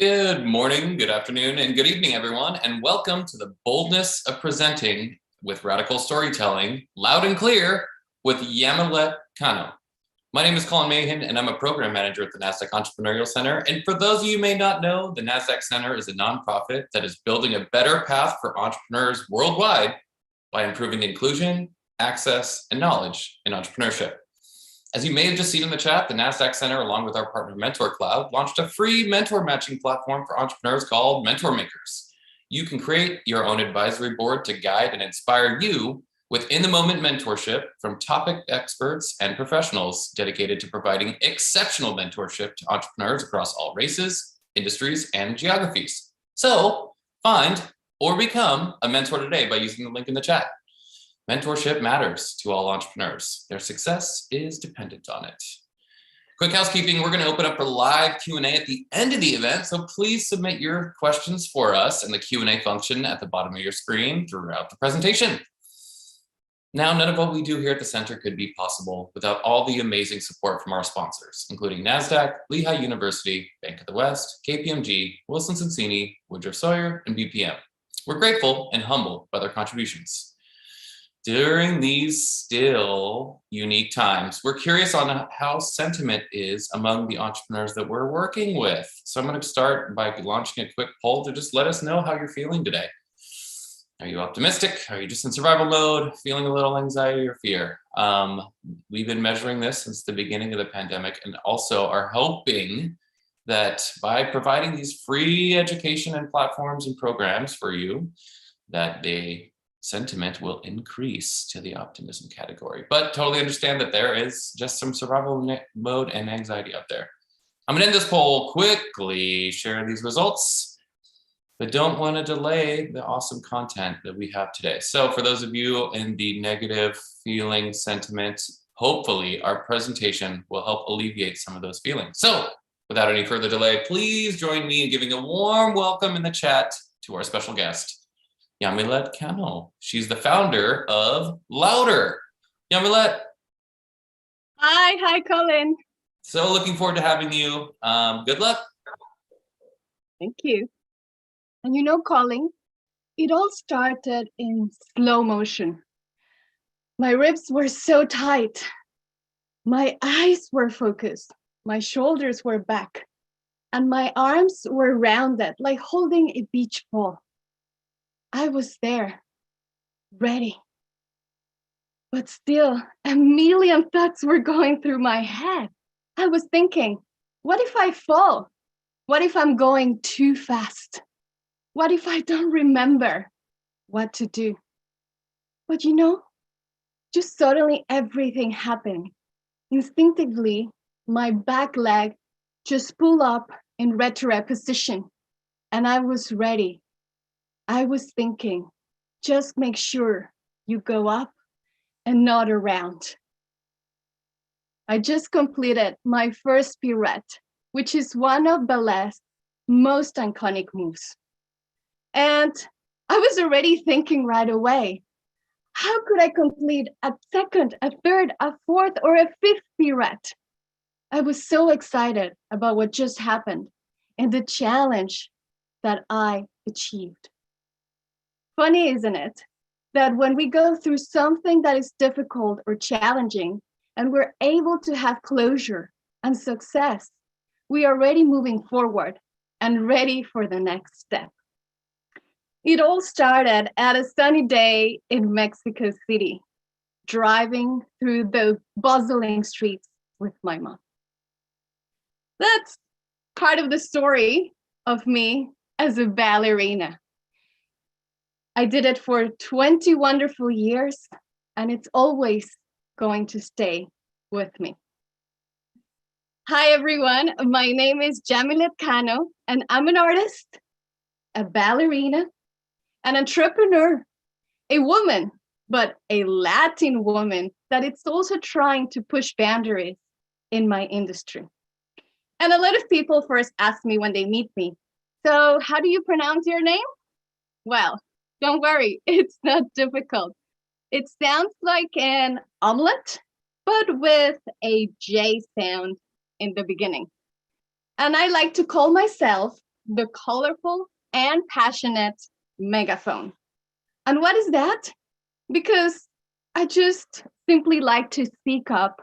Good morning, good afternoon, and good evening, everyone, and welcome to the Boldness of Presenting with Radical Storytelling, loud and clear, with Yamilette Cano. My name is Colin Mahan, and I'm a program manager at the NASDAQ Entrepreneurial Center. And for those of you who may not know, the NASDAQ Center is a nonprofit that is building a better path for entrepreneurs worldwide by improving inclusion, access, and knowledge in entrepreneurship. As you may have just seen in the chat, the NASDAQ Center, along with our partner Mentor Cloud, launched a free mentor matching platform for entrepreneurs called Mentor Makers. You can create your own advisory board to guide and inspire you with in-the-moment mentorship from topic experts and professionals dedicated to providing exceptional mentorship to entrepreneurs across all races, industries, and geographies. So find or become a mentor today by using the link in the chat. Mentorship matters to all entrepreneurs. Their success is dependent on it. Quick housekeeping, we're going to open up for live Q&A at the end of the event, so please submit your questions for us in the Q&A function at the bottom of your screen throughout the presentation. Now, none of what we do here at the center could be possible without all the amazing support from our sponsors, including NASDAQ, Lehigh University, Bank of the West, KPMG, Wilson Sonsini, Woodruff Sawyer, and BPM. We're grateful and humbled by their contributions. During these still unique times, we're curious on how sentiment is among the entrepreneurs that we're working with. So I'm going to start by launching a quick poll to just let us know how you're feeling today. Are you optimistic? Are you just in survival mode, feeling a little anxiety or fear? We've been measuring this since the beginning of the pandemic and also are hoping that by providing these free education and platforms and programs for you, that the sentiment will increase to the optimism category. But totally understand that there is just some survival mode and anxiety out there. I'm gonna end this poll quickly, share these results, but don't want to delay the awesome content that we have today. So for those of you in the negative feeling sentiment, hopefully our presentation will help alleviate some of those feelings. So without any further delay, please join me in giving a warm welcome in the chat to our special guest, Yamilette Camel. She's the founder of Louder. Yamilette. Hi, Colin. So looking forward to having you. Good luck. Thank you. And you know, Colin, it all started in slow motion. My ribs were so tight. My eyes were focused. My shoulders were back. And my arms were rounded, like holding a beach ball. I was there, ready. But still, a million thoughts were going through my head. I was thinking, what if I fall? What if I'm going too fast? What if I don't remember what to do? But you know, just suddenly everything happened. Instinctively, my back leg just pulled up in retro position, and I was ready. I was thinking, just make sure you go up and not around. I just completed my first pirouette, which is one of ballet's most iconic moves. And I was already thinking right away, how could I complete a second, a third, a fourth, or a fifth pirouette? I was so excited about what just happened and the challenge that I achieved. Funny, isn't it, that when we go through something that is difficult or challenging and we're able to have closure and success, we are already moving forward and ready for the next step. It all started at a sunny day in Mexico City, driving through the bustling streets with my mom. That's part of the story of me as a ballerina. I did it for 20 wonderful years, and it's always going to stay with me. Hi, everyone. My name is Yamilette Cano, and I'm an artist, a ballerina, an entrepreneur, a woman, but a Latin woman that is also trying to push boundaries in my industry. And a lot of people first ask me when they meet me, so how do you pronounce your name? Well, don't worry, it's not difficult. It sounds like an omelet, but with a J sound in the beginning. And I like to call myself the colorful and passionate megaphone. And what is that? Because I just simply like to speak up,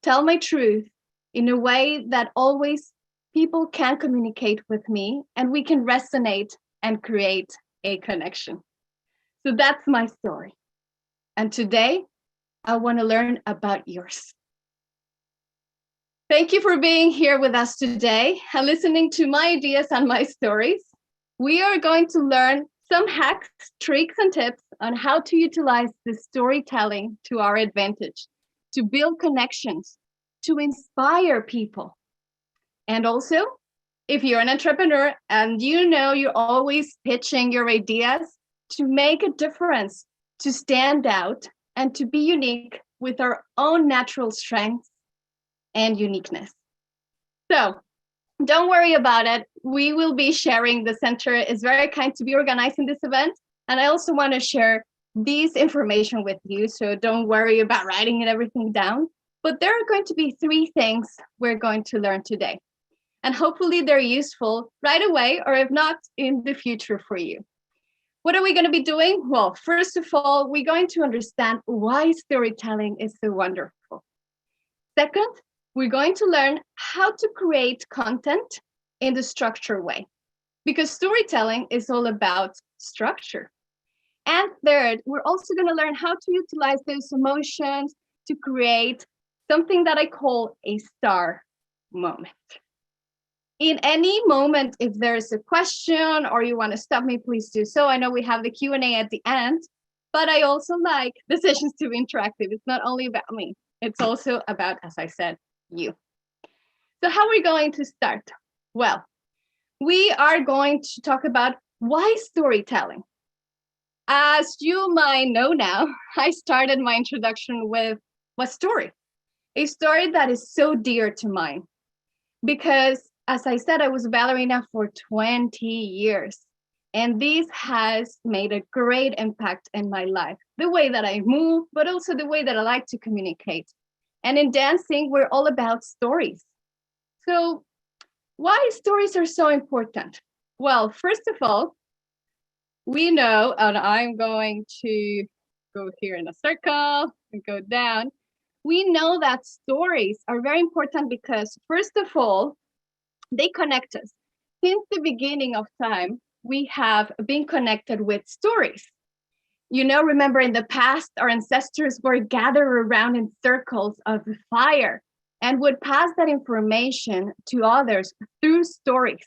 tell my truth in a way that always people can communicate with me and we can resonate and create a connection. So that's my story. And today, I want to learn about yours. Thank you for being here with us today and listening to my ideas and my stories. We are going to learn some hacks, tricks, and tips on how to utilize the storytelling to our advantage, to build connections, to inspire people. And also, if you're an entrepreneur and you know you're always pitching your ideas, to make a difference, to stand out, and to be unique with our own natural strengths and uniqueness. So don't worry about it. We will be sharing. The center is very kind to be organizing this event. And I also want to share this information with you. So don't worry about writing it everything down. But there are going to be 3 things we're going to learn today. And hopefully they're useful right away, or if not, in the future for you. What are we going to be doing? Well, first of all, we're going to understand why storytelling is so wonderful. Second, we're going to learn how to create content in the structured way, because storytelling is all about structure. And third, we're also going to learn how to utilize those emotions to create something that I call a S.T.A.R moment. In any moment, if there's a question or you want to stop me, please do so. I know we have the Q&A at the end, but I also like the sessions to be interactive. It's not only about me. It's also about, as I said, you. So how are we going to start? Well, we are going to talk about why storytelling. As you might know now, I started my introduction with a story that is so dear to mine. Because as I said, I was a ballerina for 20 years. And this has made a great impact in my life. The way that I move, but also the way that I like to communicate. And in dancing, we're all about stories. So why stories are so important? Well, first of all, we know, and I'm going to go here in a circle and go down. We know that stories are very important because, first of all, they connect us. Since the beginning of time, we have been connected with stories. You know, remember in the past, our ancestors were gathered around in circles of fire and would pass that information to others through stories.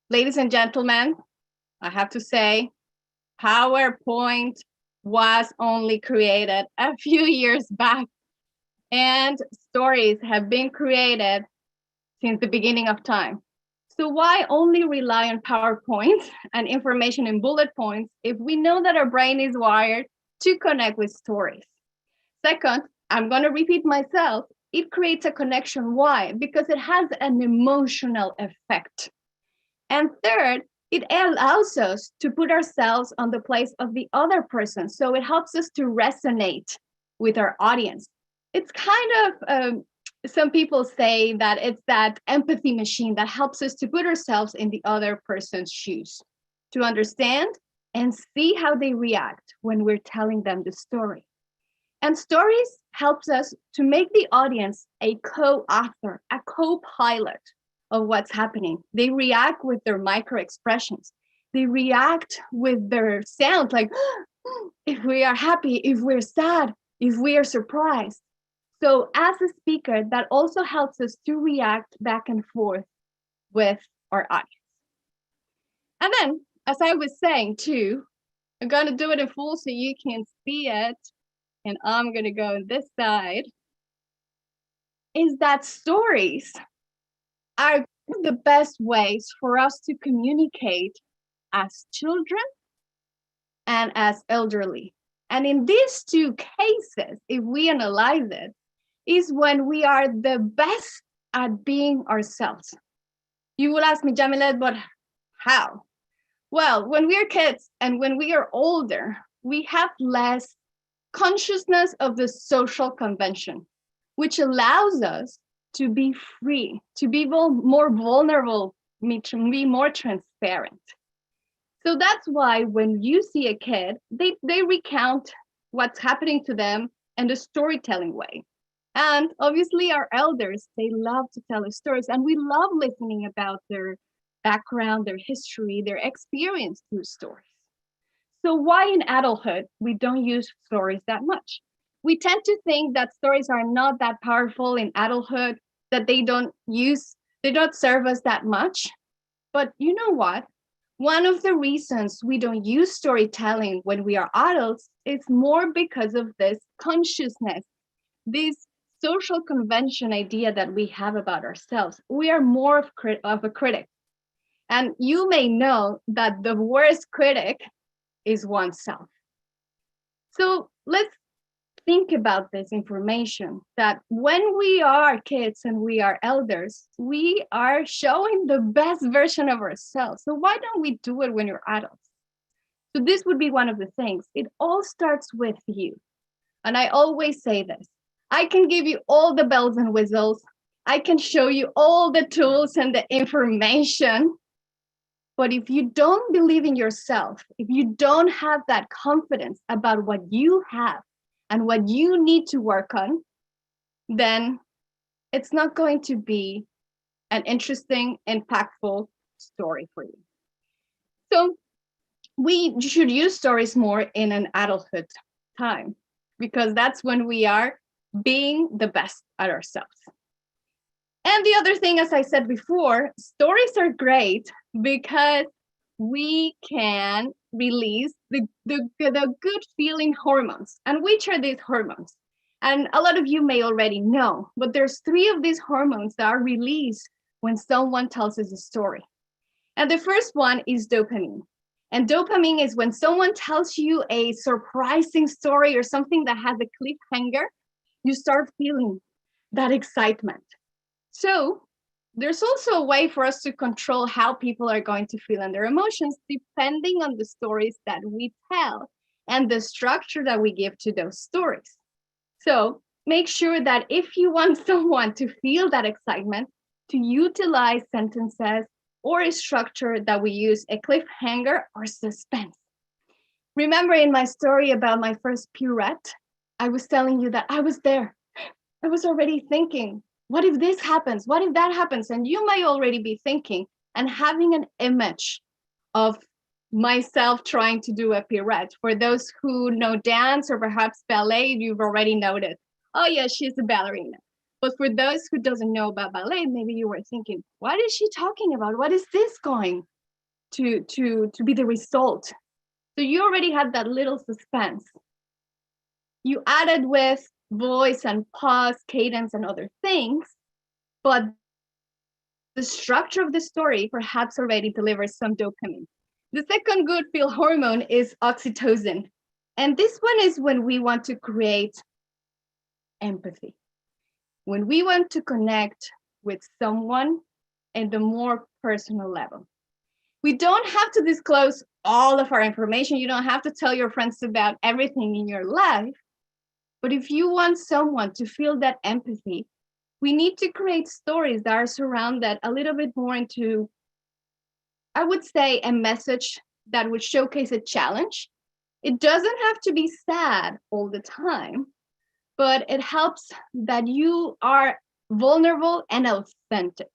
Ladies and gentlemen, I have to say, PowerPoint was only created a few years back, and stories have been created since the beginning of time. So why only rely on PowerPoint and information in bullet points if we know that our brain is wired to connect with stories? Second, I'm going to repeat myself, it creates a connection. Why? Because it has an emotional effect. And third, it allows us to put ourselves on the place of the other person. So it helps us to resonate with our audience. It's kind of, some people say that it's that empathy machine that helps us to put ourselves in the other person's shoes, to understand and see how they react when we're telling them the story. And stories helps us to make the audience a co-author, a co-pilot of what's happening. They react with their micro expressions. They react with their sound, like if we are happy, if we're sad, if we are surprised. So as a speaker, that also helps us to react back and forth with our audience. And then, as I was saying too, I'm going to do it in full so you can see it. And I'm going to go on this side. Is that stories are the best ways for us to communicate as children and as elderly. And in these 2 cases, if we analyze it, is when we are the best at being ourselves. You will ask me, Yamilette, but how? Well, when we are kids and when we are older, we have less consciousness of the social convention, which allows us to be free, to be more vulnerable be more transparent. So that's why when you see a kid, they recount what's happening to them in a storytelling way. And obviously our elders, they love to tell us stories, and we love listening about their background, their history, their experience through stories. So why in adulthood we don't use stories that much? We tend to think that stories are not that powerful in adulthood, that they don't serve us that much. But you know what? One of the reasons we don't use storytelling when we are adults is more because of this consciousness, this social convention idea that we have about ourselves. We are more of a critic. And you may know that the worst critic is oneself. So let's think about this information that when we are kids and we are elders, we are showing the best version of ourselves. So why don't we do it when you're adults? So this would be one of the things. It all starts with you. And I always say this. I can give you all the bells and whistles. I can show you all the tools and the information. But if you don't believe in yourself, if you don't have that confidence about what you have and what you need to work on, then it's not going to be an interesting, impactful story for you. So we should use stories more in an adulthood time, because that's when we are being the best at ourselves. And the other thing, as I said before, stories are great because we can release the good feeling hormones. And which are these hormones? And a lot of you may already know, but there's 3 of these hormones that are released when someone tells us a story. And the first one is dopamine. And dopamine is when someone tells you a surprising story or something that has a cliffhanger, you start feeling that excitement. So there's also a way for us to control how people are going to feel and their emotions depending on the stories that we tell and the structure that we give to those stories. So make sure that if you want someone to feel that excitement, to utilize sentences or a structure that we use a cliffhanger or suspense. Remember in my story about my first pirouette, I was telling you that I was there. I was already thinking, what if this happens? What if that happens? And you may already be thinking and having an image of myself trying to do a pirouette. For those who know dance or perhaps ballet, you've already noted, oh yeah, she's a ballerina. But for those who doesn't know about ballet, maybe you were thinking, what is she talking about? What is this going to be the result? So you already had that little suspense. You added with voice and pause, cadence, and other things, but the structure of the story perhaps already delivers some dopamine. The second good feel hormone is oxytocin. And this one is when we want to create empathy. When we want to connect with someone at the more personal level. We don't have to disclose all of our information. You don't have to tell your friends about everything in your life. But if you want someone to feel that empathy, we need to create stories that are surrounded a little bit more into, I would say, a message that would showcase a challenge. It doesn't have to be sad all the time, but it helps that you are vulnerable and authentic.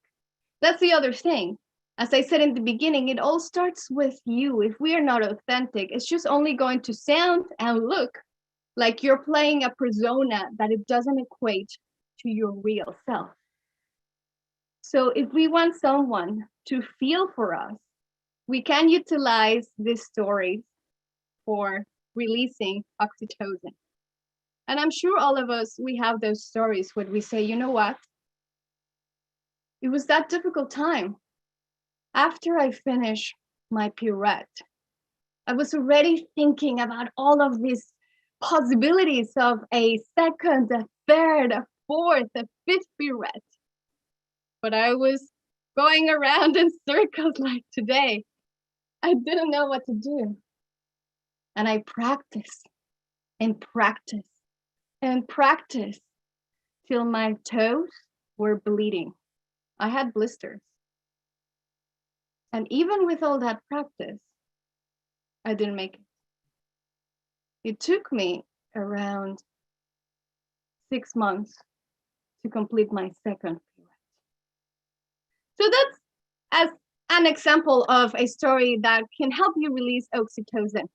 That's the other thing. As I said in the beginning, it all starts with you. If we are not authentic, it's just only going to sound and look like you're playing a persona that it doesn't equate to your real self. So if we want someone to feel for us, we can utilize this story for releasing oxytocin. And I'm sure all of us, we have those stories where we say, you know what? It was that difficult time. After I finished my pirouette, I was already thinking about all of these possibilities of a second, a third, a fourth, a fifth pirouette. But I was going around in circles like today. I didn't know what to do. And I practiced and practiced and practiced till my toes were bleeding. I had blisters. And even with all that practice, I didn't make it. It took me around 6 months to complete my second pirouette. So that's as an example of a story that can help you release oxytocin.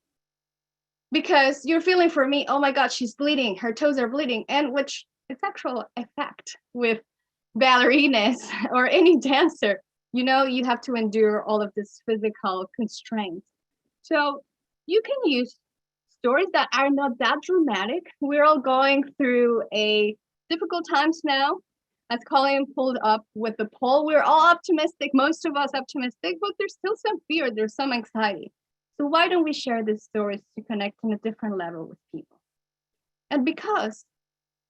Because you're feeling, for me, oh my God, she's bleeding, her toes are bleeding, and which is actual effect with ballerinas or any dancer. You know, you have to endure all of this physical constraints. So you can use stories that are not that dramatic. We're all going through a difficult times now. As Colin pulled up with the poll, we're all optimistic, most of us optimistic, but there's still some fear, there's some anxiety. So why don't we share these stories to connect on a different level with people? And because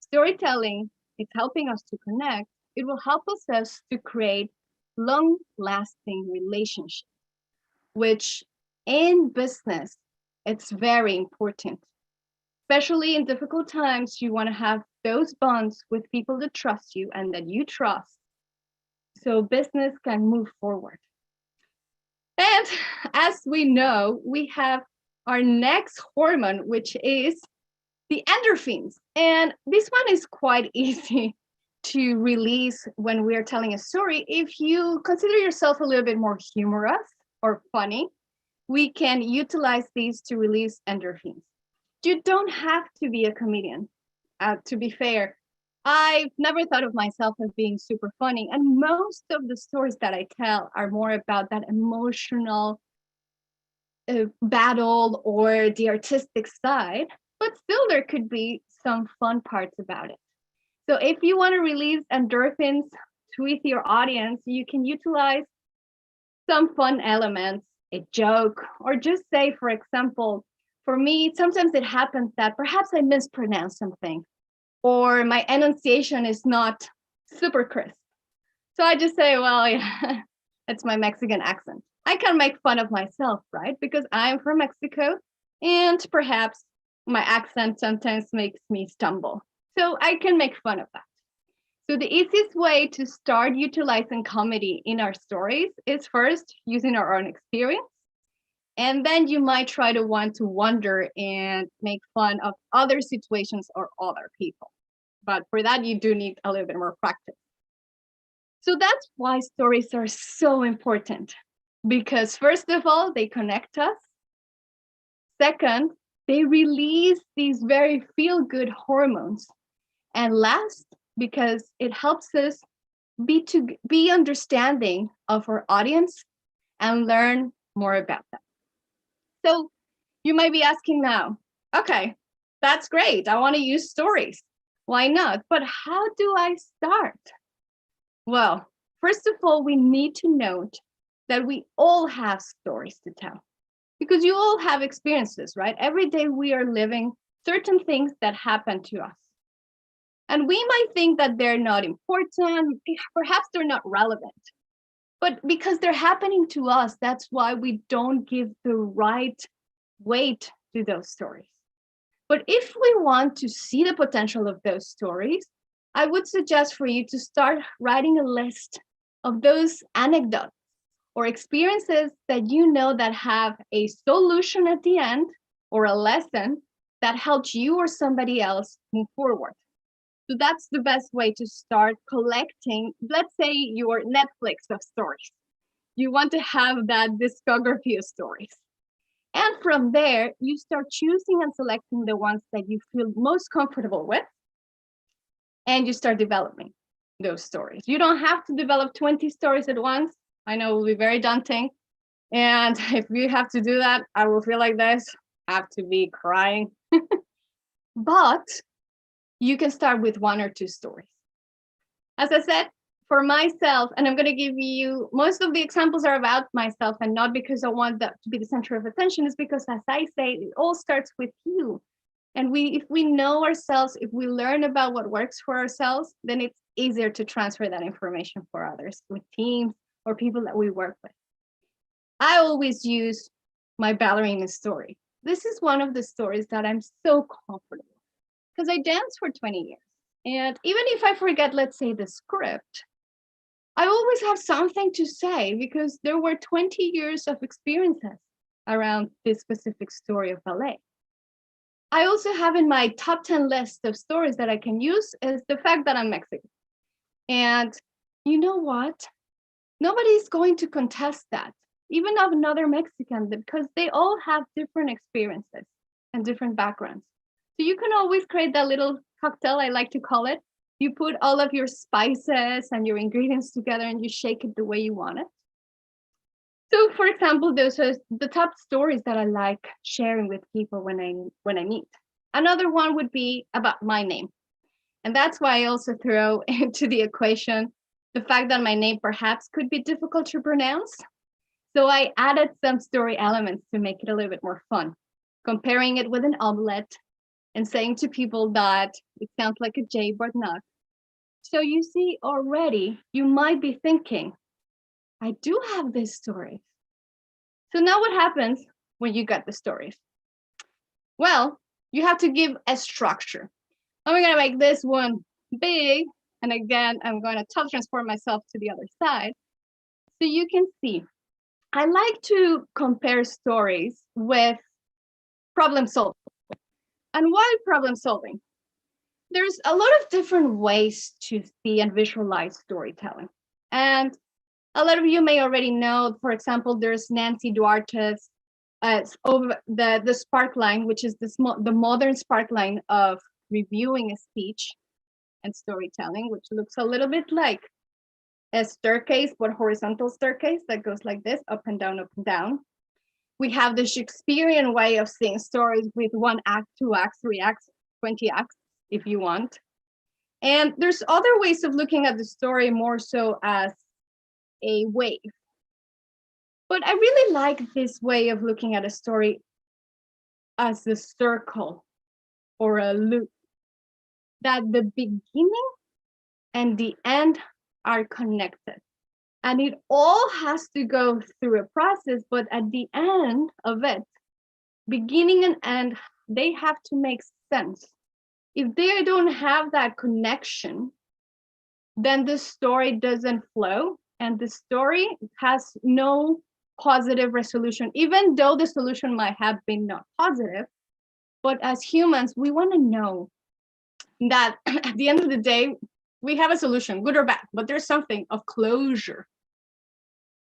storytelling is helping us to connect, it will help us to create long-lasting relationships, which in business, it's very important. Especially in difficult times, you want to have those bonds with people that trust you and that you trust, so business can move forward. And as we know, we have our next hormone, which is the endorphins. And this one is quite easy to release when we're telling a story. If you consider yourself a little bit more humorous or funny, we can utilize these to release endorphins. You don't have to be a comedian. To be fair, I've never thought of myself as being super funny. And most of the stories that I tell are more about that emotional battle or the artistic side, but still there could be some fun parts about it. So if you want to release endorphins with your audience, you can utilize some fun elements, a joke, or just say, for example, for me, sometimes it happens that perhaps I mispronounce something or my enunciation is not super crisp. So I just say, well, yeah, it's my Mexican accent. I can make fun of myself, right? Because I'm from Mexico and perhaps my accent sometimes makes me stumble. So I can make fun of that. So the easiest way to start utilizing comedy in our stories is first using our own experience. And then you might try to want to wonder and make fun of other situations or other people. But for that, you do need a little bit more practice. So that's why stories are so important. Because first of all, they connect us. Second, they release these very feel-good hormones. And last, because it helps us be understanding of our audience and learn more about them. So you might be asking now, okay, that's great. I want to use stories. Why not? But how do I start? Well, first of all, we need to note that we all have stories to tell because you all have experiences, right? Every day we are living certain things that happen to us. And we might think that they're not important, perhaps they're not relevant. But because they're happening to us, that's why we don't give the right weight to those stories. But if we want to see the potential of those stories, I would suggest for you to start writing a list of those anecdotes or experiences that you know that have a solution at the end or a lesson that helps you or somebody else move forward. So that's the best way to start collecting, let's say, your Netflix of stories. You want to have that discography of stories. And from there, you start choosing and selecting the ones that you feel most comfortable with, and you start developing those stories. You don't have to develop 20 stories at once. I know it will be very daunting. And if you have to do that, I will feel like this, I have to be crying. But you can start with 1 or 2 stories. As I said, for myself, and I'm going to give you, most of the examples are about myself and not because I want that to be the center of attention, is because, as I say, it all starts with you. And if we know ourselves, if we learn about what works for ourselves, then it's easier to transfer that information for others with teams or people that we work with. I always use my ballerina story. This is one of the stories that I'm so comfortable because I danced for 20 years. And even if I forget, let's say, the script, I always have something to say because there were 20 years of experiences around this specific story of ballet. I also have in my top 10 list of stories that I can use is the fact that I'm Mexican. And you know what? Nobody's going to contest that, even of another Mexican, because they all have different experiences and different backgrounds. So you can always create that little cocktail, I like to call it. You put all of your spices and your ingredients together and you shake it the way you want it. So for example, those are the top stories that I like sharing with people when I meet. Another one would be about my name. And that's why I also throw into the equation the fact that my name perhaps could be difficult to pronounce. So I added some story elements to make it a little bit more fun, comparing it with an omelette and saying to people that it sounds like a J but not. So you see already, you might be thinking, I do have this story. So now what happens when you get the stories? Well, you have to give a structure. I'm gonna make this one big. And again, I'm going to transform myself to the other side. So you can see, I like to compare stories with problem solving. And why problem solving? There's a lot of different ways to see and visualize storytelling. And a lot of you may already know, for example, there's Nancy Duarte's over the spark line, which is the modern spark line of reviewing a speech and storytelling, which looks a little bit like a staircase, but horizontal staircase that goes like this, up and down, up and down. We have the Shakespearean way of seeing stories with 1 act, 2 acts, 3 acts, 20 acts, if you want. And there's other ways of looking at the story more so as a wave. But I really like this way of looking at a story as a circle or a loop, that the beginning and the end are connected. And it all has to go through a process, but at the end of it, beginning and end, they have to make sense. If they don't have that connection, then the story doesn't flow and the story has no positive resolution, even though the solution might have been not positive. But as humans, we want to know that at the end of the day, we have a solution, good or bad, but there's something of closure.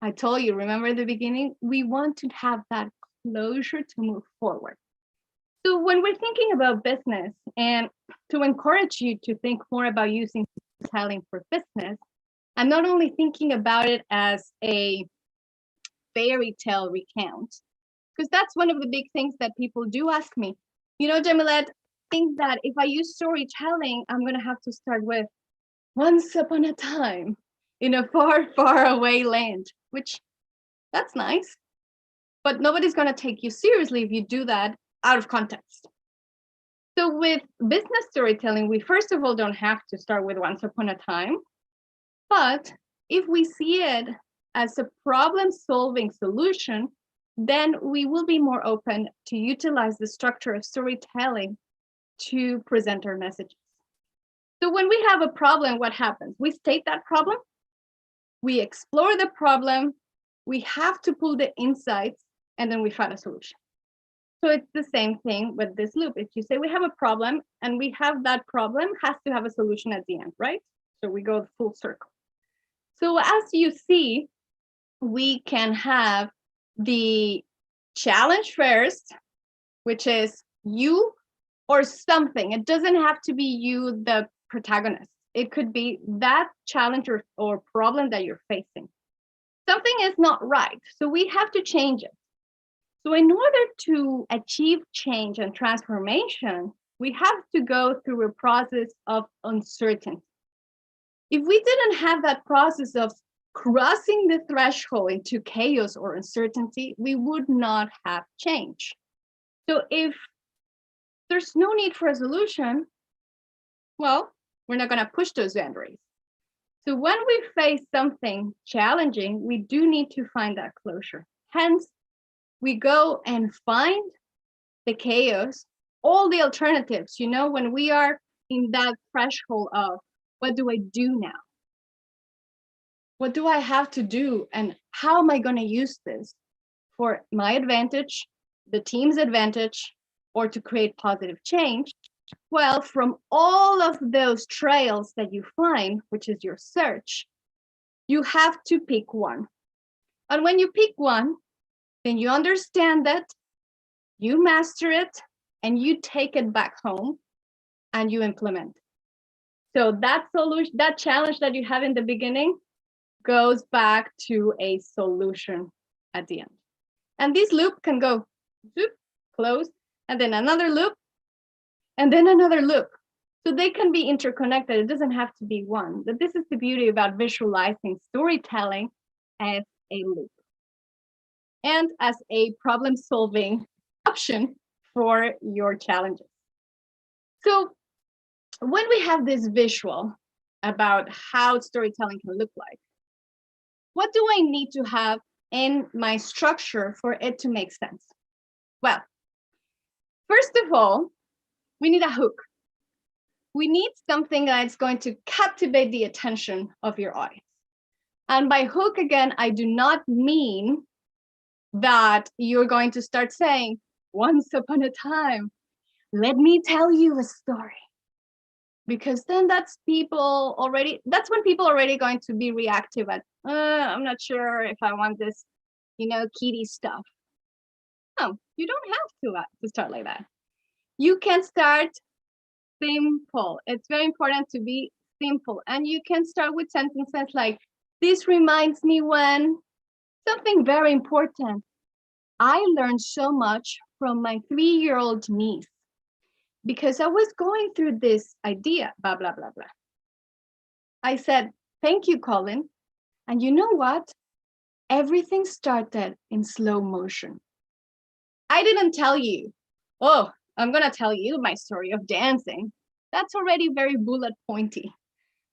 I told you, remember at the beginning, we want to have that closure to move forward. So when we're thinking about business and to encourage you to think more about using storytelling for business, I'm not only thinking about it as a fairy tale recount, because that's one of the big things that people do ask me. You know, Yamilette, I think that if I use storytelling, I'm going to have to start with once upon a time in a far, far away land, which that's nice. But nobody's going to take you seriously if you do that out of context. So with business storytelling, we first of all don't have to start with once upon a time. But if we see it as a problem-solving solution, then we will be more open to utilize the structure of storytelling to present our messages. So when we have a problem, what happens? We state that problem, we explore the problem, we have to pull the insights, and then we find a solution. So it's the same thing with this loop. If you say we have a problem and we have that problem has to have a solution at the end, right? So we go full circle. So as you see, we can have the challenge first, which is you or something. It doesn't have to be you, the protagonist. It could be that challenge or problem that you're facing. Something is not right, so we have to change it. So in order to achieve change and transformation, we have to go through a process of uncertainty. If we didn't have that process of crossing the threshold into chaos or uncertainty, we would not have change. So if there's no need for a solution, well, we're not going to push those boundaries. So when we face something challenging, we do need to find that closure. Hence, we go and find the chaos, all the alternatives, you know, when we are in that threshold of what do I do now? What do I have to do? And how am I going to use this for my advantage, the team's advantage, or to create positive change? Well, from all of those trails that you find, which is your search, you have to pick one. And when you pick one, then you understand that, you master it, and you take it back home and you implement. So that solution, that challenge that you have in the beginning goes back to a solution at the end. And this loop can go zoop, close, and then another loop, and then another loop. So they can be interconnected. It doesn't have to be one. But this is the beauty about visualizing storytelling as a loop and as a problem-solving option for your challenges. So when we have this visual about how storytelling can look like, what do I need to have in my structure for it to make sense? Well, first of all, we need a hook. We need something that's going to captivate the attention of your audience. And by hook, again, I do not mean that you're going to start saying, once upon a time, let me tell you a story. Because then that's when people already going to be reactive at, I'm not sure if I want this, kiddie stuff. No, you don't have to start like that. You can start simple. It's very important to be simple. And you can start with sentences like, this reminds me when, something very important. I learned so much from my 3-year-old niece because I was going through this idea, blah, blah, blah, blah. I said, thank you, Colin. And you know what? Everything started in slow motion. I didn't tell you, oh, I'm going to tell you my story of dancing. That's already very bullet pointy.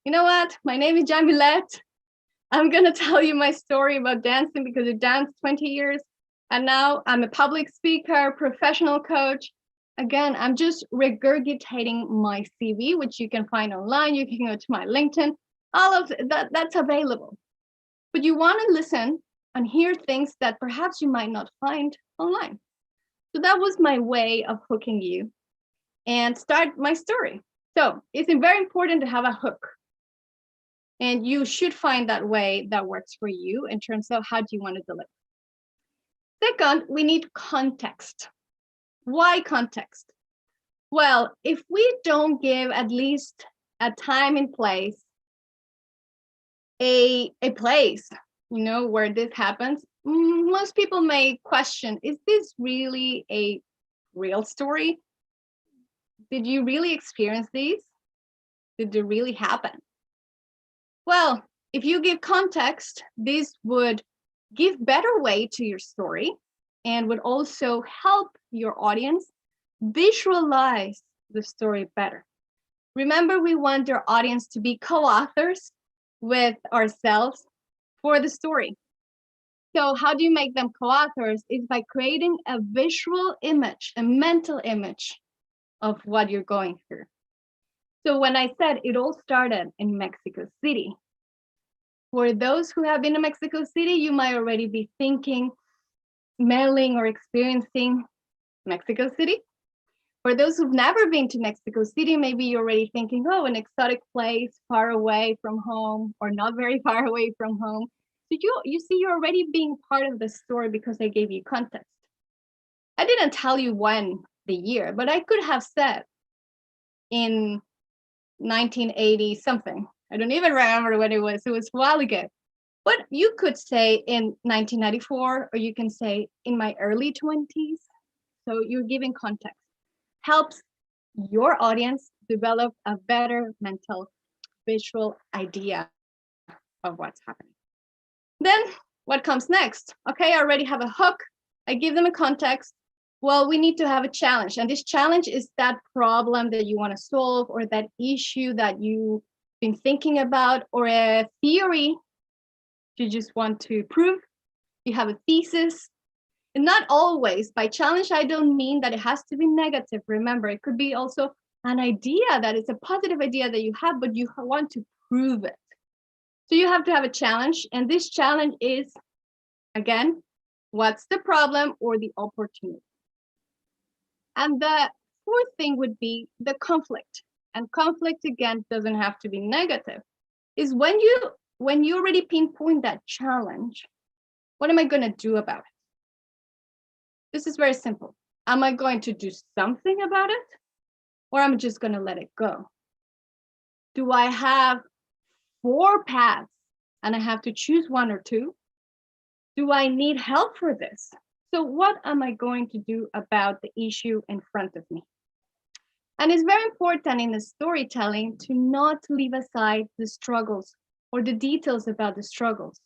You know what? My name is Yamilette. I'm going to tell you my story about dancing because I danced 20 years. And now I'm a public speaker, professional coach. Again, I'm just regurgitating my CV, which you can find online. You can go to my LinkedIn. All of that's available. But you want to listen and hear things that perhaps you might not find online. So that was my way of hooking you and start my story. So it's very important to have a hook. And you should find that way that works for you in terms of how do you want to deliver. Second, we need context. Why context? Well, if we don't give at least a time and place, a place, where this happens, most people may question, is this really a real story? Did you really experience these? Did it really happen? Well, if you give context, this would give better weight to your story and would also help your audience visualize the story better. Remember, we want our audience to be co-authors with ourselves for the story. So how do you make them co-authors? Is by creating a visual image, a mental image of what you're going through. So when I said it all started in Mexico City, for those who have been to Mexico City, you might already be thinking, smelling, or experiencing Mexico City. For those who've never been to Mexico City, maybe you're already thinking, oh, an exotic place far away from home or not very far away from home. So you see, you're already being part of the story because I gave you context. I didn't tell you when, the year, but I could have said in 1980 something. I don't even remember when it was. It was a while ago. But you could say in 1994, or you can say in my early 20s. So you're giving context. Helps your audience develop a better mental visual idea of what's happening. Then what comes next? Okay, I already have a hook. I give them a context. Well, we need to have a challenge. And this challenge is that problem that you want to solve, or that issue that you've been thinking about, or a theory you just want to prove. You have a thesis. And not always, by challenge, I don't mean that it has to be negative. Remember, it could be also an idea that is a positive idea that you have, but you want to prove it. So you have to have a challenge, and this challenge is, again, what's the problem or the opportunity? And the fourth thing would be the conflict. And conflict, again, doesn't have to be negative. Is when you already pinpoint that challenge, what am I going to do about it? This is very simple. Am I going to do something about it, or am I just going to let it go? Do I have 4 paths and I have to choose 1 or 2? Do I need help for this? So what am I going to do about the issue in front of me? And it's very important in the storytelling to not leave aside the struggles or the details about the struggles.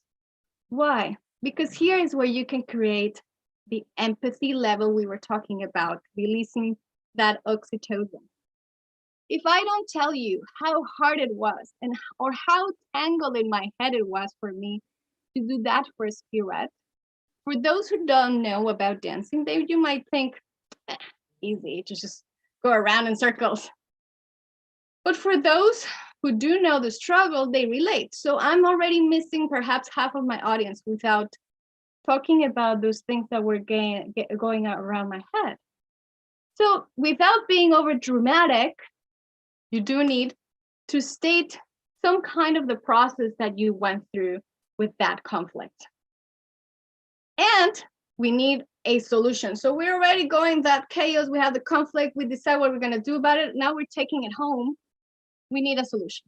Why? Because here is where you can create the empathy level we were talking about, releasing that oxytocin. If I don't tell you how hard it was or how tangled in my head it was for me to do that first pirouette, for those who don't know about dancing, you might think, easy, to just go around in circles. But for those who do know the struggle, they relate. So I'm already missing perhaps half of my audience without talking about those things that were going around my head. So without being over dramatic, you do need to state some kind of the process that you went through with that conflict. And we need a solution. So we're already going that chaos, we have the conflict, we decide what we're going to do about it. Now we're taking it home. We need a solution.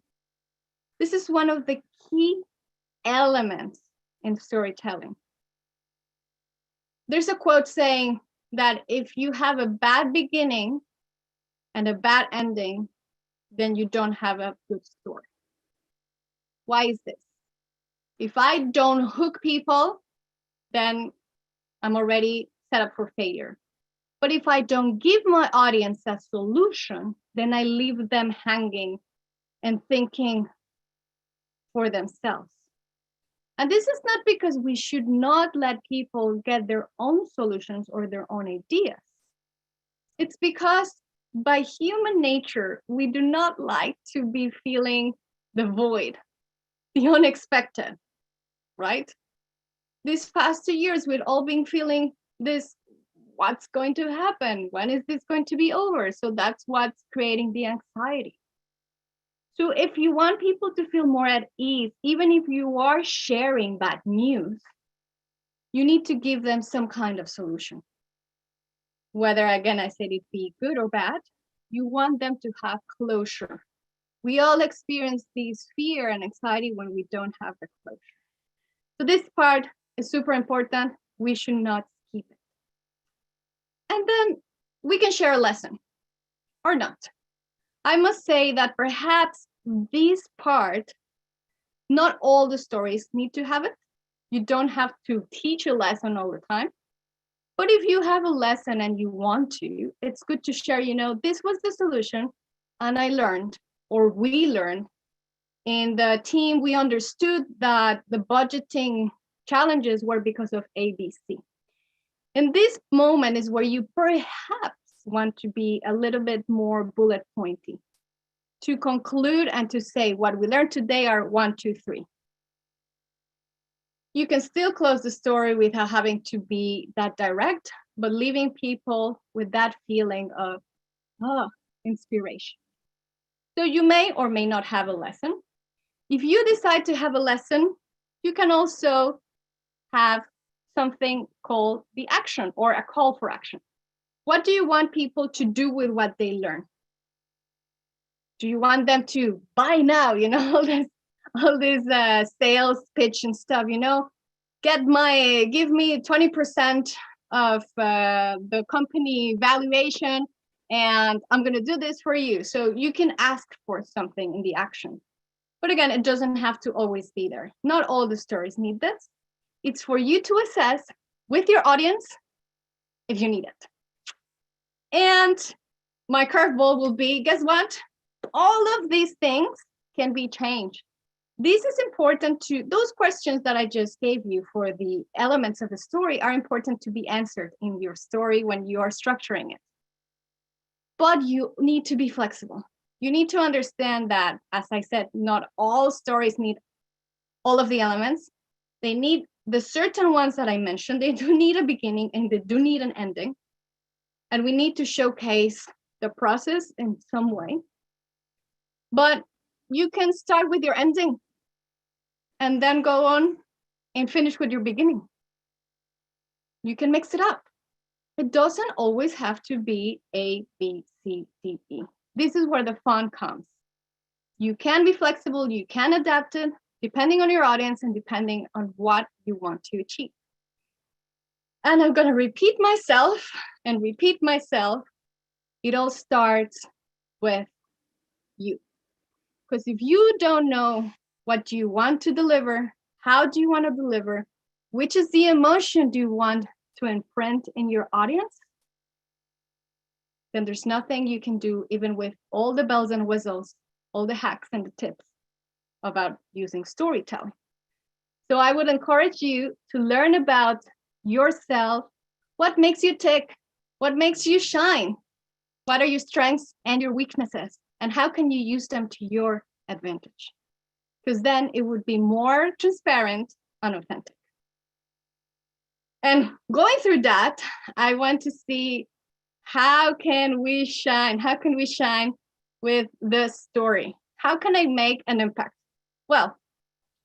This is one of the key elements in storytelling. There's a quote saying that if you have a bad beginning and a bad ending, then you don't have a good story. Why is this? If I don't hook people, then I'm already set up for failure. But if I don't give my audience a solution, then I leave them hanging and thinking for themselves. And this is not because we should not let people get their own solutions or their own ideas. It's because by human nature, we do not like to be feeling the void, the unexpected, right? These past 2 years, we've all been feeling this, what's going to happen? When is this going to be over? So that's what's creating the anxiety. So if you want people to feel more at ease, even if you are sharing bad news, you need to give them some kind of solution. Whether, again, I said it be good or bad, you want them to have closure. We all experience this fear and anxiety when we don't have the closure. So this part is super important. We should not skip it. And then we can share a lesson or not. I must say that perhaps this part, not all the stories need to have it. You don't have to teach a lesson all the time. But if you have a lesson and you want to, it's good to share, this was the solution and I learned, or we learned in the team, we understood that the budgeting challenges were because of ABC. And this moment is where you perhaps want to be a little bit more bullet pointy to conclude and to say what we learned today are 1, 2, 3. You can still close the story without having to be that direct, but leaving people with that feeling of inspiration. So you may or may not have a lesson. If you decide to have a lesson, you can also have something called the action or a call for action. What do you want people to do with what they learn? Do you want them to buy now, all this sales pitch and stuff, give me 20% of the company valuation and I'm going to do this for you. So you can ask for something in the action. But again, it doesn't have to always be there. Not all the stories need this. It's for you to assess with your audience if you need it. And my curveball will be, guess what? All of these things can be changed. This is important to, those questions that I just gave you for the elements of the story are important to be answered in your story when you are structuring it. But you need to be flexible. You need to understand that, as I said, not all stories need all of the elements. They need the certain ones that I mentioned. They do need a beginning and they do need an ending. And we need to showcase the process in some way. But you can start with your ending and then go on and finish with your beginning. You can mix it up. It doesn't always have to be A, B, C, D, E. This is where the fun comes. You can be flexible, you can adapt it, depending on your audience and depending on what you want to achieve. And I'm gonna repeat myself and repeat myself. It all starts with you. Because if you don't know what you want to deliver, how do you want to deliver, which is the emotion do you want to imprint in your audience, then there's nothing you can do, even with all the bells and whistles, all the hacks and the tips about using storytelling. So I would encourage you to learn about yourself, what makes you tick, what makes you shine, what are your strengths and your weaknesses, and how can you use them to your advantage? Because then it would be more transparent and authentic. And going through that, I want to see how can we shine? How can we shine with the story? How can I make an impact? Well,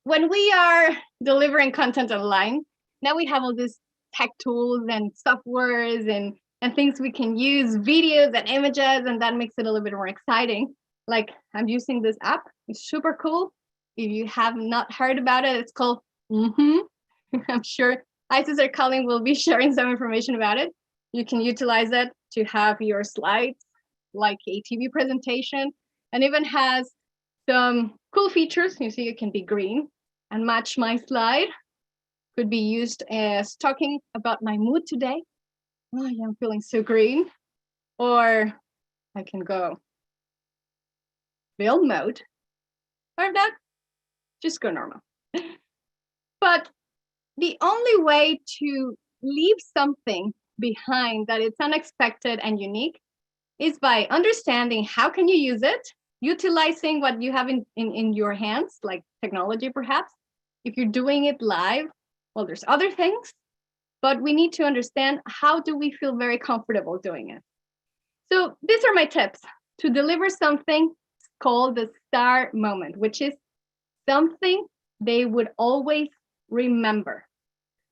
when we are delivering content online, now we have all these tech tools and softwares and things we can use, videos and images, and that makes it a little bit more exciting. Like I'm using this app, it's super cool. If you have not heard about it, it's called I'm sure Isis or Colin will be sharing some information about it. You can utilize it to have your slides like a TV presentation, and even has some cool features. You see, it can be green and match my slide. Could be used as talking about my mood today. Oh, yeah, I'm feeling so green. Or I can go film mode, or that, just go normal. But the only way to leave something behind that it's unexpected and unique is by understanding how can you use it, utilizing what you have in your hands, like technology perhaps. If you're doing it live, well, there's other things, but we need to understand how do we feel very comfortable doing it. So these are my tips to deliver something called the S.T.A.R moment, which is something they would always remember.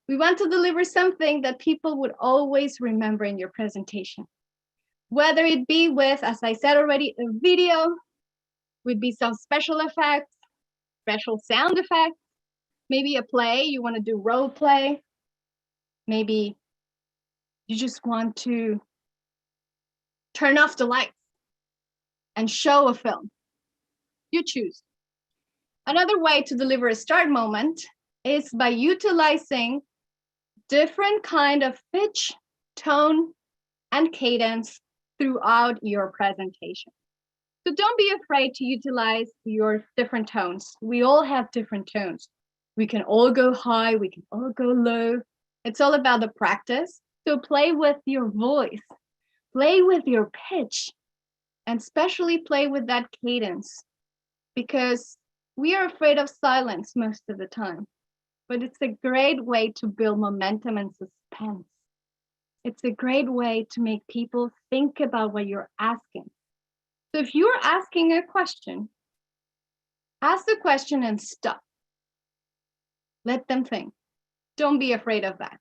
We want to deliver something that people would always remember in your presentation. Whether it be with, as I said already, a video, would be some special effects, special sound effects, maybe a play, you want to do role play, maybe you just want to turn off the lights and show a film. You choose. Another way to deliver a S.T.A.R moment is by utilizing different kind of pitch, tone, and cadence throughout your presentation. So don't be afraid to utilize your different tones. We all have different tones. We can all go high, we can all go low. It's all about the practice. So play with your voice, play with your pitch, and especially play with that cadence, because we are afraid of silence most of the time. But it's a great way to build momentum and suspense. It's a great way to make people think about what you're asking. So if you're asking a question, ask the question and stop. Let them think. Don't be afraid of that.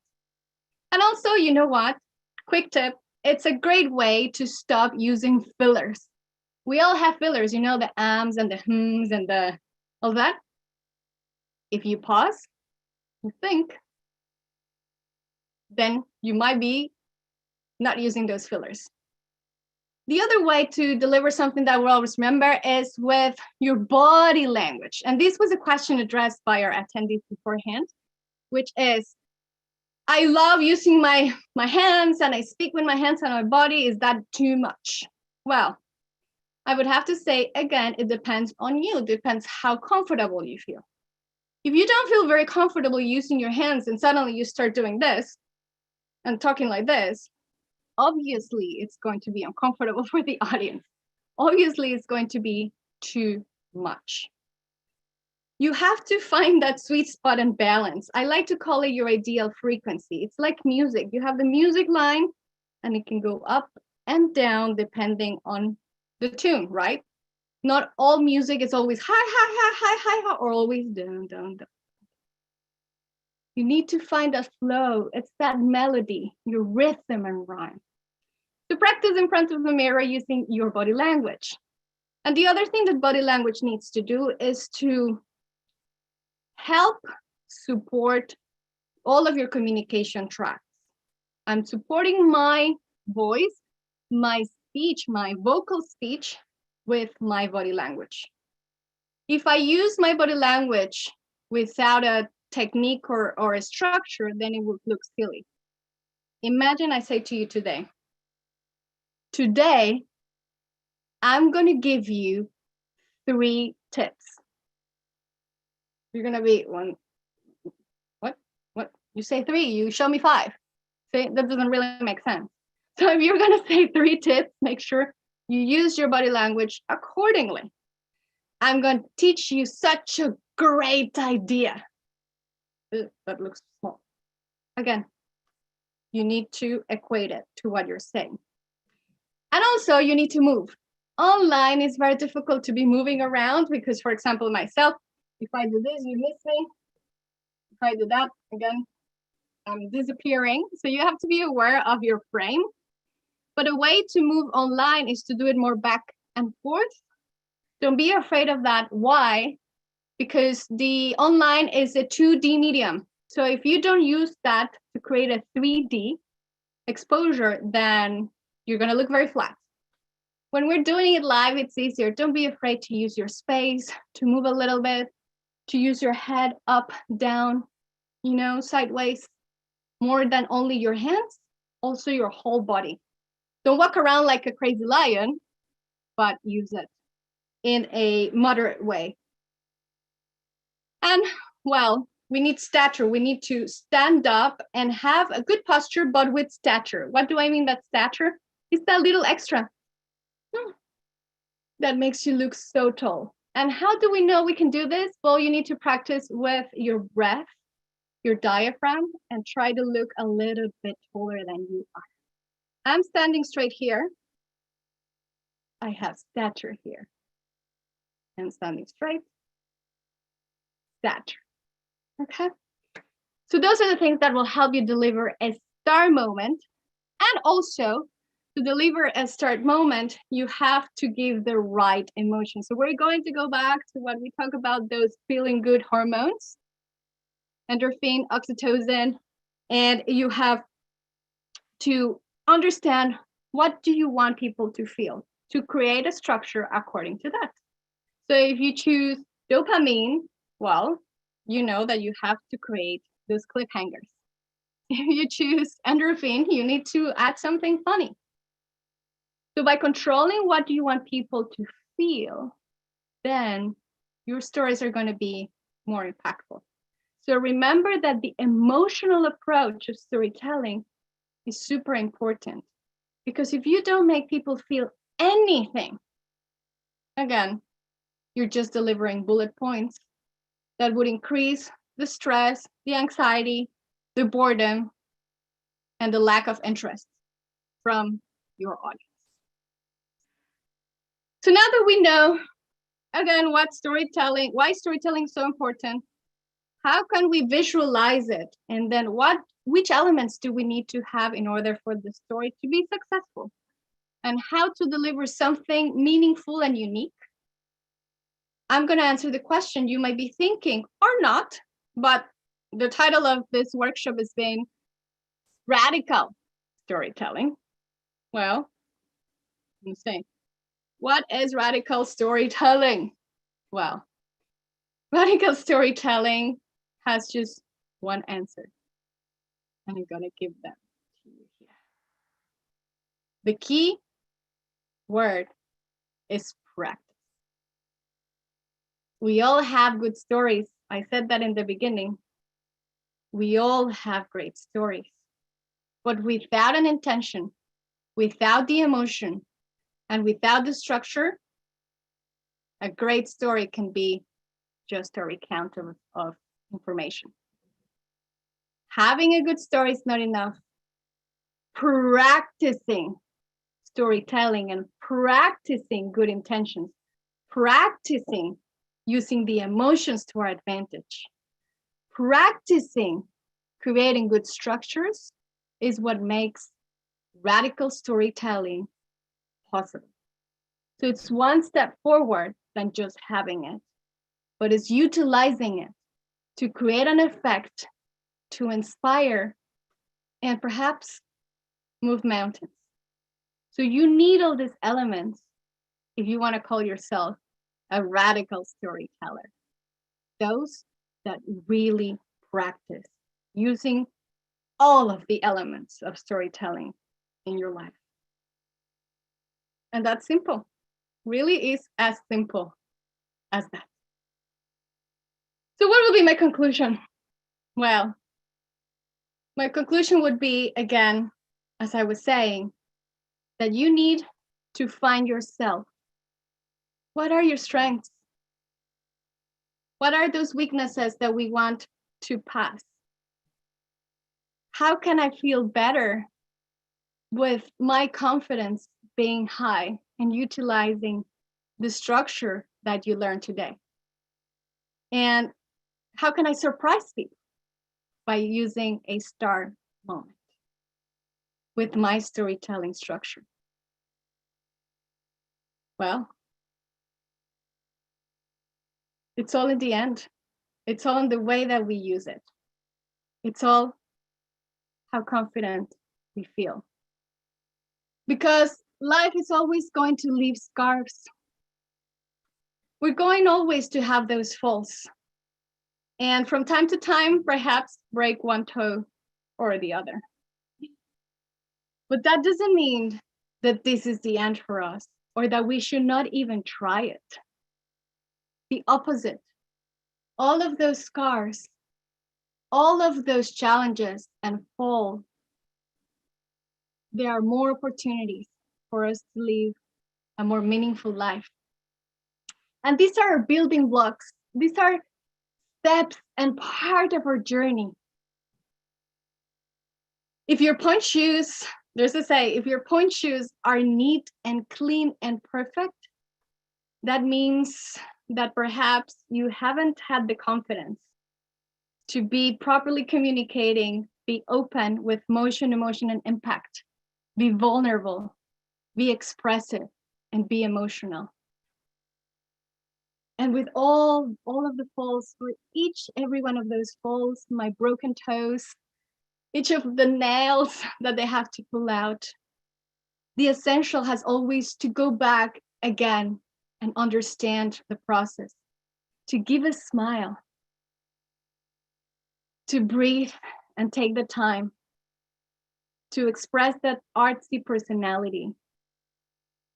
And also, you know what? Quick tip, it's a great way to stop using fillers. We all have fillers, you know, the ams and the hms and all that. If you pause, you think, then you might be not using those fillers. The other way to deliver something that we'll always remember is with your body language. And this was a question addressed by our attendees beforehand, which is, I love using my hands and I speak with my hands and my body. Is that too much? Well, I would have to say, again, it depends on you. It depends how comfortable you feel. If you don't feel very comfortable using your hands and suddenly you start doing this and talking like this, obviously it's going to be uncomfortable for the audience. Obviously it's going to be too much. You have to find that sweet spot and balance. I like to call it your ideal frequency. It's like music. You have the music line and it can go up and down depending on the tune, right? Not all music is always high, high, high, high, high, high, or always down, down, down. You need to find a flow. It's that melody, your rhythm and rhyme. To practice in front of the mirror using your body language. And the other thing that body language needs to do is to help support all of your communication tracks. I'm supporting my voice, my speech, my vocal speech with my body language. If I use my body language without a technique or a structure, then it would look silly. Imagine I say to you today, I'm going to give you 3 tips. You're going to be what? You say 3, you show me 5. See, that doesn't really make sense. So if you're going to say 3 tips, make sure you use your body language accordingly. I'm going to teach you such a great idea. That looks small. Again, you need to equate it to what you're saying. And also you need to move. Online is very difficult to be moving around because, for example, myself, if I do this, you miss me. If I do that, again, I'm disappearing. So you have to be aware of your frame. But a way to move online is to do it more back and forth. Don't be afraid of that. Why? Because the online is a 2D medium. So if you don't use that to create a 3D exposure, then you're going to look very flat. When we're doing it live, it's easier. Don't be afraid to use your space, to move a little bit, to use your head up, down, sideways, more than only your hands, also your whole body. Don't walk around like a crazy lion, but use it in a moderate way. And well, we need stature. We need to stand up and have a good posture, but with stature. What do I mean by stature? It's that little extra that makes you look so tall. And how do we know we can do this? Well, you need to practice with your breath, your diaphragm, and try to look a little bit taller than you are. I'm standing straight here. I have stature here. I'm standing straight. Stature. Okay? So those are the things that will help you deliver a S.T.A.R moment. And also, to deliver a S.T.A.R moment, you have to give the right emotion. So we're going to go back to what we talk about, those feeling good hormones, endorphin, oxytocin, and you have to understand what do you want people to feel to create a structure according to that. So if you choose dopamine, well, you know that you have to create those cliffhangers. If you choose endorphin, you need to add something funny. So by controlling what do you want people to feel, then your stories are going to be more impactful. So remember that the emotional approach of storytelling is super important, because if you don't make people feel anything, again, you're just delivering bullet points that would increase the stress, the anxiety, the boredom, and the lack of interest from your audience. So now that we know, again, why storytelling is so important, how can we visualize it? And then which elements do we need to have in order for the story to be successful? And how to deliver something meaningful and unique? I'm going to answer the question you might be thinking, or not, but the title of this workshop is being Radical Storytelling. Well, I'm saying, what is radical storytelling? Well, radical storytelling has just one answer, and I'm going to give them to you here. The key word is practice. We all have good stories. I said that in the beginning. We all have great stories, but without an intention, without the emotion, and without the structure, a great story can be just a recount of information. Having a good story is not enough. Practicing storytelling and practicing good intentions, practicing using the emotions to our advantage, practicing creating good structures is what makes radical storytelling possible. So it's one step forward than just having it, but it's utilizing it to create an effect, to inspire, and perhaps move mountains. So you need all these elements if you want to call yourself a radical storyteller. Those that really practice using all of the elements of storytelling in your life. And that's simple. Really is as simple as that. So what will be my conclusion? Well, my conclusion would be, again, as I was saying, that you need to find yourself. What are your strengths? What are those weaknesses that we want to pass? How can I feel better with my confidence being high and utilizing the structure that you learned today? And how can I surprise people by using a S.T.A.R moment with my storytelling structure? Well, it's all in the end. It's all in the way that we use it. It's all how confident we feel. Because life is always going to leave scars. We're going always to have those falls. And from time to time, perhaps break one toe or the other. But that doesn't mean that this is the end for us or that we should not even try it. The opposite. All of those scars, all of those challenges and fall, there are more opportunities for us to live a more meaningful life. And these are building blocks. These are steps and part of our journey. If your point shoes, there's a say, if your point shoes are neat and clean and perfect, that means that perhaps you haven't had the confidence to be properly communicating, be open with motion, emotion, and impact, be vulnerable, be expressive, and be emotional. And with all of the falls, for every one of those falls, my broken toes, each of the nails that they have to pull out, the essential has always to go back again and understand the process, to give a smile, to breathe and take the time to express that artsy personality,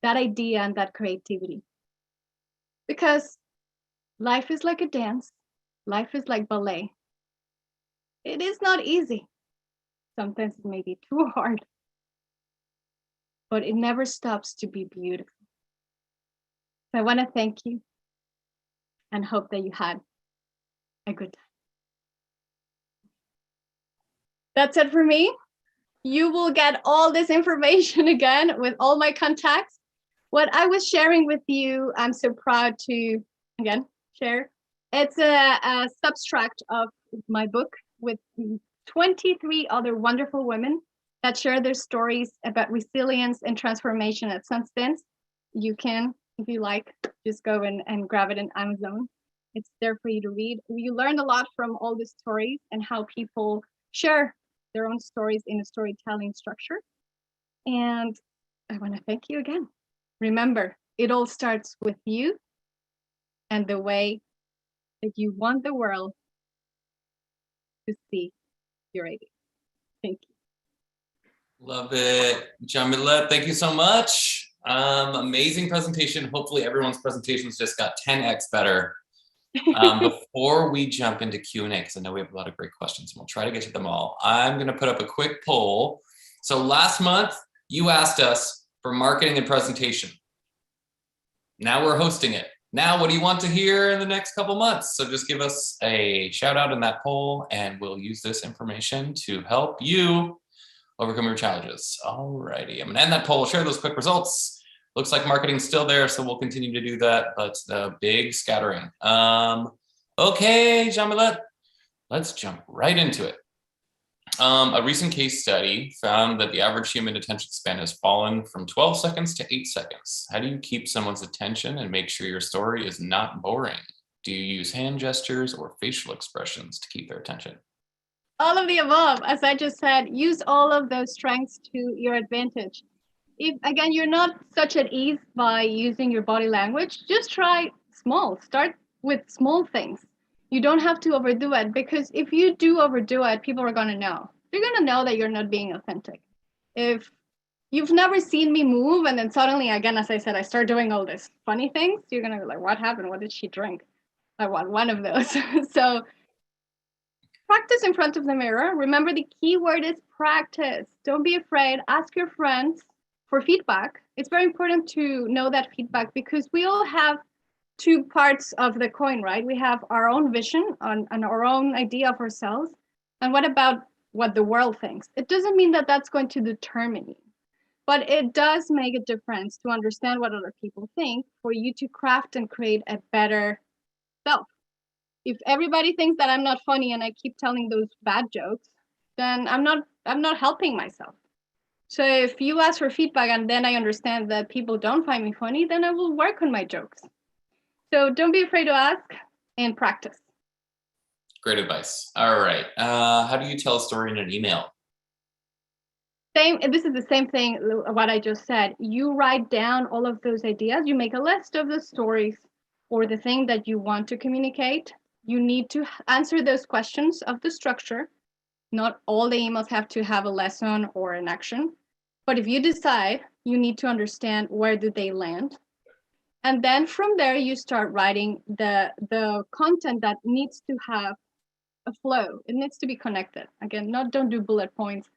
that idea and that creativity. Because life is like a dance, life is like ballet. It is not easy. Sometimes it may be too hard, but it never stops to be beautiful. So I want to thank you and hope that you had a good time. That's it for me. You will get all this information again with all my contacts. What I was sharing with you, I'm so proud to, again, share. It's a subtract of my book with 23 other wonderful women that share their stories about resilience and transformation at substance. You can, if you like, just go and grab it in Amazon. It's there for you to read. You learn a lot from all the stories and how people share their own stories in a storytelling structure. And I want to thank you again. Remember, it all starts with you and the way that you want the world to see your idea. Thank you. Love it. Yamilette, thank you so much. Amazing presentation. Hopefully everyone's presentations just got 10x better. Before we jump into Q&A, because I know we have a lot of great questions and we'll try to get to them all, I'm going to put up a quick poll. So last month, you asked us for marketing and presentation. Now we're hosting it. Now, what do you want to hear in the next couple months? So just give us a shout out in that poll and we'll use this information to help you overcome your challenges. All righty, I'm gonna end that poll, share those quick results. Looks like marketing's still there, so we'll continue to do that, but the big scattering. Okay, Yamilette, let's jump right into it. A recent case study found that the average human attention span has fallen from 12 seconds to 8 seconds. How do you keep someone's attention and make sure your story is not boring? Do you use hand gestures or facial expressions to keep their attention? All of the above. As I just said, use all of those strengths to your advantage. If, again, you're not such at ease by using your body language, just try small. Start with small things. You don't have to overdo it, because if you do overdo it, people are going to know. They're going to know that you're not being authentic. If you've never seen me move and then suddenly, again, as I said, I start doing all these funny things, you're going to be like, what happened? What did she drink? I want one of those. So practice in front of the mirror. Remember, the key word is practice. Don't be afraid. Ask your friends for feedback. It's very important to know that feedback, because we all have two parts of the coin, right? We have our own vision and our own idea of ourselves. And what about what the world thinks? It doesn't mean that that's going to determine you, but it does make a difference to understand what other people think for you to craft and create a better self. If everybody thinks that I'm not funny and I keep telling those bad jokes, then I'm not helping myself. So if you ask for feedback and then I understand that people don't find me funny, then I will work on my jokes. So don't be afraid to ask and practice. Great advice. All right. How do you tell a story in an email? This is the same thing what I just said. You write down all of those ideas. You make a list of the stories or the thing that you want to communicate. You need to answer those questions of the structure. Not all the emails have to have a lesson or an action. But if you decide, you need to understand where do they land. And then from there, you start writing the content that needs to have a flow. It needs to be connected. Again, don't do bullet points.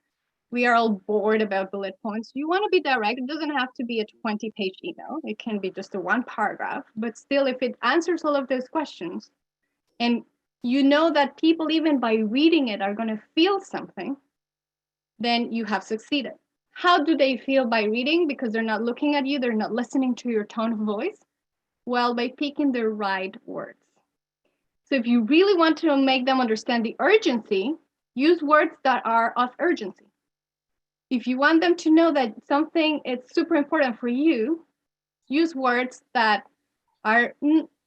We are all bored about bullet points. You want to be direct. It doesn't have to be a 20-page email. It can be just a one paragraph. But still, if it answers all of those questions, and you know that people, even by reading it, are going to feel something, then you have succeeded. How do they feel by reading? Because they're not looking at you, they're not listening to your tone of voice. Well, by picking the right words. So if you really want to make them understand the urgency, use words that are of urgency. If you want them to know that something is super important for you, use words that are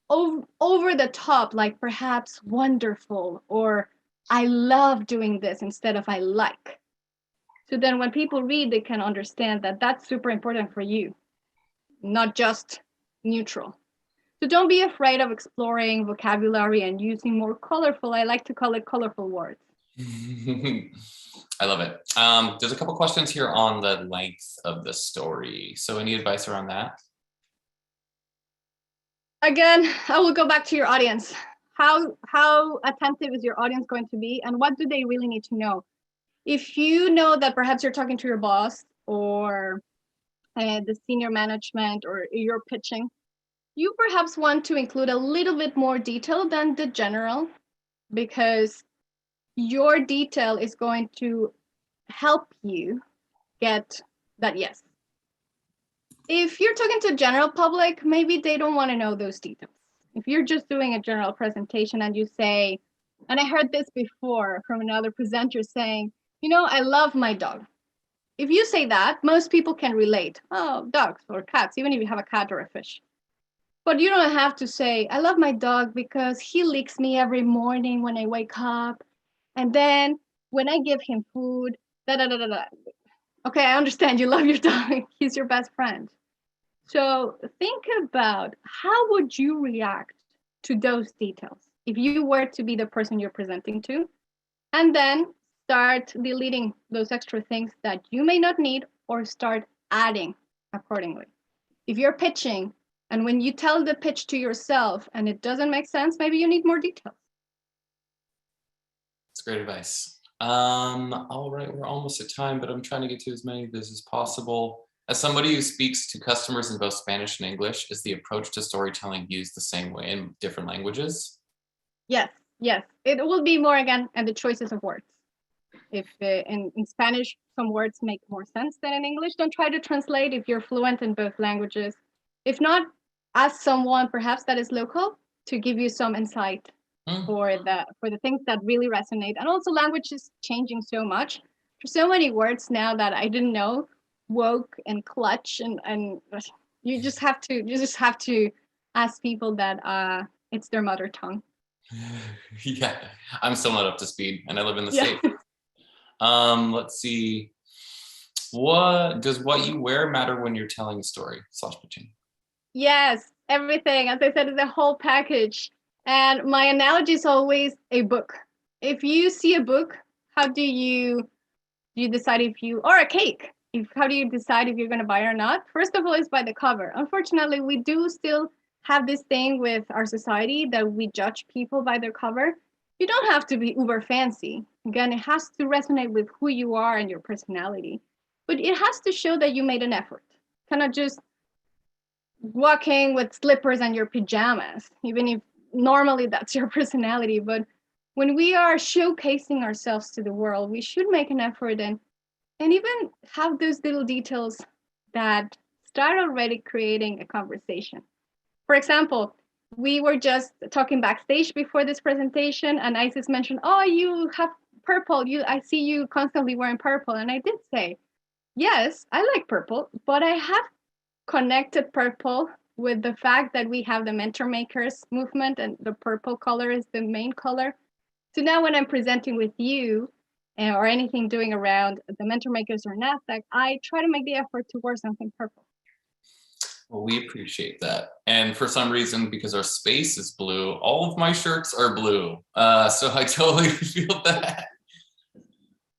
over the top, like perhaps wonderful, or I love doing this instead of I like. So then when people read, they can understand that that's super important for you, not just neutral. So don't be afraid of exploring vocabulary and using more colorful, I like to call it colorful words. I love it. There's a couple questions here on the length of the story. So any advice around that? Again, I will go back to your audience. How attentive is your audience going to be, and what do they really need to know? If you know that perhaps you're talking to your boss or the senior management, or you're pitching, you perhaps want to include a little bit more detail than the general, because your detail is going to help you get that yes. If you're talking to general public, maybe they don't want to know those details. If you're just doing a general presentation and you say, and I heard this before from another presenter saying, you know, I love my dog. If you say that, most people can relate. Oh, dogs or cats, even if you have a cat or a fish. But you don't have to say, I love my dog because he licks me every morning when I wake up. And then when I give him food, da da da da da. Okay, I understand you love your dog. He's your best friend. So think about, how would you react to those details if you were to be the person you're presenting to? And then start deleting those extra things that you may not need, or start adding accordingly. If you're pitching and when you tell the pitch to yourself and it doesn't make sense, maybe you need more details. That's great advice. All right, we're almost at time, but I'm trying to get to as many of these as possible. As somebody who speaks to customers in both Spanish and English, is the approach to storytelling used the same way in different languages? Yes, yes. It will be more again and the choices of words. If in Spanish, some words make more sense than in English, don't try to translate if you're fluent in both languages. If not, ask someone perhaps that is local to give you some insight for the things that really resonate. And also language is changing so much. There's so many words now that I didn't know, woke and clutch, and you just have to ask people that it's their mother tongue. Yeah, I'm still not up to speed, and I live in the Yeah. States. Let's see. What you wear matter when you're telling a story? /pitching. Yes, everything. As I said, it's a whole package. And my analogy is always a book. If you see a book, how do you decide if you, or a cake, how do you decide if you're going to buy it or not? First of all, it's by the cover. Unfortunately, we do still have this thing with our society that we judge people by their cover. You don't have to be uber fancy. Again, it has to resonate with who you are and your personality. But it has to show that you made an effort. Cannot just walking with slippers and your pajamas, even if normally that's your personality. But when we are showcasing ourselves to the world, we should make an effort and even have those little details that start already creating a conversation. For example, we were just talking backstage before this presentation, and Isis mentioned, "Oh, you have purple. I see you constantly wearing purple." And I did say, "Yes, I like purple, but I have connected purple with the fact that we have the mentor makers movement and the purple color is the main color. So now when I'm presenting with you or anything doing around the mentor makers or NASDAQ, I try to make the effort to wear something purple." Well, we appreciate that. And for some reason, because our space is blue, all of my shirts are blue. So I totally feel that.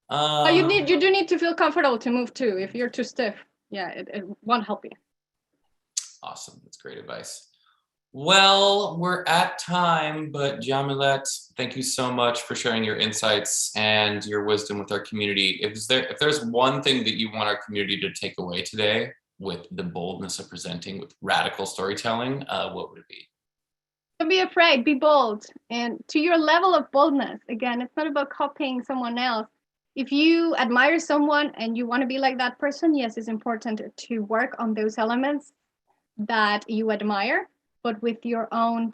You do need to feel comfortable to move too. If you're too stiff, yeah, it won't help you. Awesome. That's great advice. Well, we're at time, but Yamilette, thank you so much for sharing your insights and your wisdom with our community. If there's one thing that you want our community to take away today with the boldness of presenting with radical storytelling, what would it be? Don't be afraid, be bold. And to your level of boldness, again, it's not about copying someone else. If you admire someone and you want to be like that person, yes, it's important to work on those elements that you admire, but with your own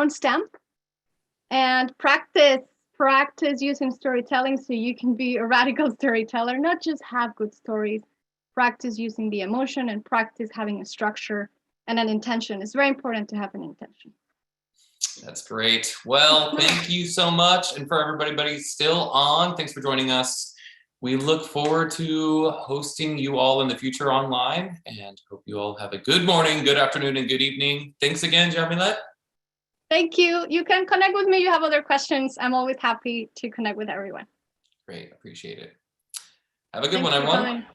stamp, and practice using storytelling so you can be a radical storyteller, not just have good stories. Practice using the emotion and practice having a structure and an intention. It's very important to have an intention. That's great. Well, thank you so much. And for everybody still on, thanks for joining us. We look forward to hosting you all in the future online and hope you all have a good morning, good afternoon, and good evening. Thanks again, Yamilette. Thank you. You can connect with me. You have other questions. I'm always happy to connect with everyone. Great. Appreciate it. Have a good one, everyone.